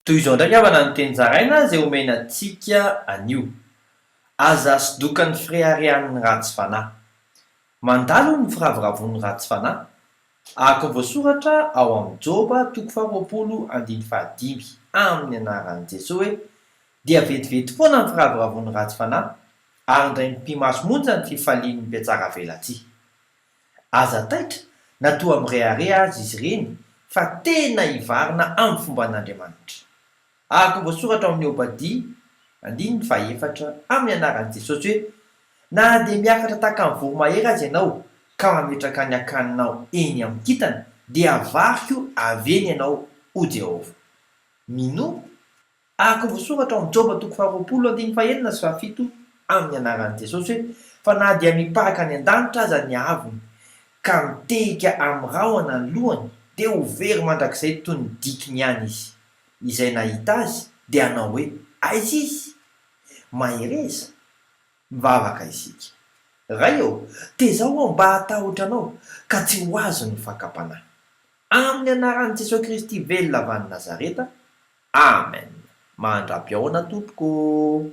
Toy izao ndraiky avana ny teny zaraina zay omenantsika anio. Aza sodokan'ny fireharehan'ny ratsy fanahy. Mandalo ny firavoravon'ny ratsy fanahy. Ahaka voasoratra ao amin'ny Joba 25:5 amin'ny anaran'i Jesosy hoe dia vetivety foana ny firavoravon'ny ratsy fanahy ary indray mpimaso monja ny fifalian'ny mpiatsara velatsia. Aza taitra na toa mirehareha azy izy ireny fa tena hivarina amin'ny fomban'Andriamanitra. Ahaka voasoratra amin'ny Obadia 1:4 amin'ny anaran'i Jesosy hoe na dia miakatra tahaka ny voromahery azy ianao ka mametraka ny akaninao eny amin'ny kintana dia avariko avy eny ianao ho Jehovah. Mino ahaka voasoratra amin'ny Joba 20:7 amin'ny anaran'i Jesosy hoe fa na dia miparaka any an-danitra aza ny aviny ka mitehika amin'ny rahona ny lohany dia ho very mandrakizay toy ny dikiny ihany izy. Izay nahita azy dia hanao hoe aiza izy? Mahereza mivavaka isika. Ray eo, tezao aho mba hatahotra anao ka tsy ho azo ny fakapanahy. Amin'ny anaran'i Jesosy Kristy velona avy any Nazareta. Amen. Mandrapy ahoana tompoko.